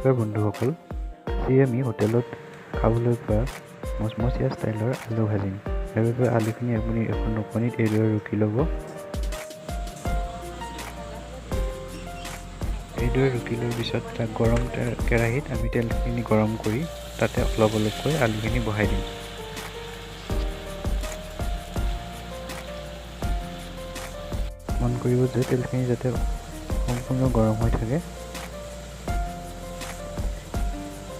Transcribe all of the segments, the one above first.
নমস্কাৰ বন্ধুসকল, আজি আমি হোটেলত খাবলৈ পোৱা মচমচীয়া ষ্টাইলৰ আলু ভাজিম। ইয়াৰ বাবে আলুখিনি আপুনি এখন ৰুকনিত এইদৰে ৰুকি ল'ব। এইদৰে ৰুকি লোৱাৰ পিছত তাক গৰম কেৰাহীত আমি তেলখিনি গৰম কৰি তাতে অলপ অলপকৈ আলুখিনি বহাই দিম। মন কৰিব যে তেলখিনি যাতে সম্পূৰ্ণ গৰম হৈ থাকে।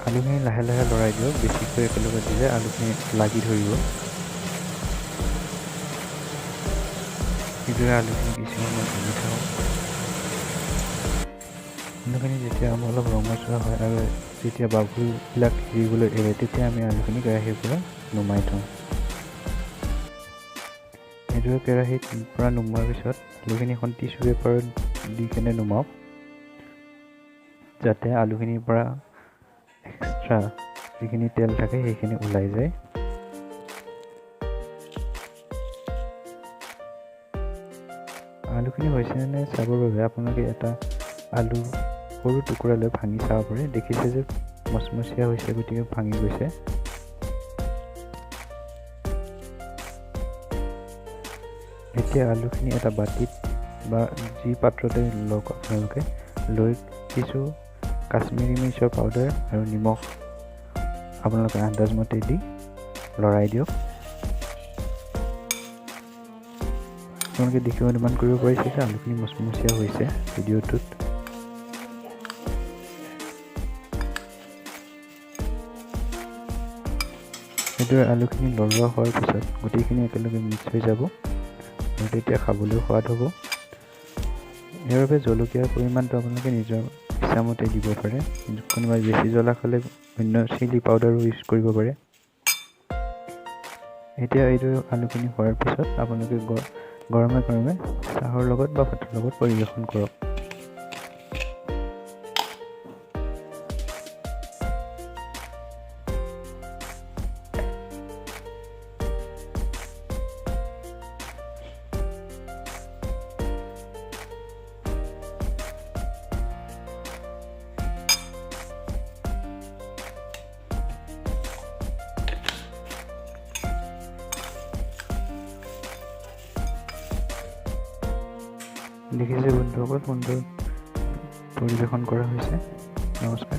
আলুখিনি লাহে লাহে লৰাই দিয়ক, বেছিকৈ একেলগে দিলে আলুখিনি লাগি ধৰিব। এইদৰে আলুখিনি কিছু সময় ভাজি থাকক। আলুখিনি যেতিয়া অলপ ৰঙচুৱা হয় আৰু যেতিয়া বাবুলবিলাক এৰিবলৈ এৰে, তেতিয়া আমি আলুখিনি কেৰাহীৰ পৰা নমাই থওঁ। এইদৰে কেৰাহীত পৰা নমোৱাৰ পিছত আলুখিনি এখন টিচু পেপাৰত দি কেনে নমাওক, যাতে আলুখিনিৰ পৰা এক্সট্ৰা যিখিনি তেল থাকে সেইখিনি ওলাই যায়। আলুখিনি হৈছে নে চাবৰ বাবে আপোনালোকে এটা আলু সৰু টুকুৰা লৈ ভাঙি চাব পাৰে। দেখিছে যে মচমচীয়া হৈছে, গতিকে ভাঙি গৈছে। এতিয়া আলুখিনি এটা বাতিত বা যি পাত্ৰতে লওক আপোনালোকে, লৈ কিছু কাশ্মীৰী মিৰ্চৰ পাউডাৰ আৰু নিমখ আপোনালোকে আন্দাজমতে দি লৰাই দিয়ক। আপোনালোকে দেখি অনুমান কৰিব পাৰিছে যে আলুখিনি মচমচীয়া হৈছে ভিডিঅ'টোত। এইদৰে আলুখিনি লৰোৱা হোৱাৰ পিছত গোটেইখিনি একেলগে মিক্স হৈ যাব আৰু তেতিয়া খাবলৈ সোৱাদ হ'ব। ইয়াৰ বাবে জলকীয়াৰ পৰিমাণটো আপোনালোকে নিজৰ ইচ্ছামতে দিব পাৰে। কোনোবাই বেছি জ্বলা খালে অন্য চিলি পাউডাৰো ইউজ কৰিব পাৰে। এতিয়া এইদৰে আলুখিনি হোৱাৰ পিছত আপোনালোকে গৰমে গৰমে চাহৰ লগত বা ভাতৰ লগত পৰিৱেশন কৰক। দেখিছে বন্ধুসকল, সুন্দৰ পৰিৱেশন কৰা হৈছে। নমস্কাৰ।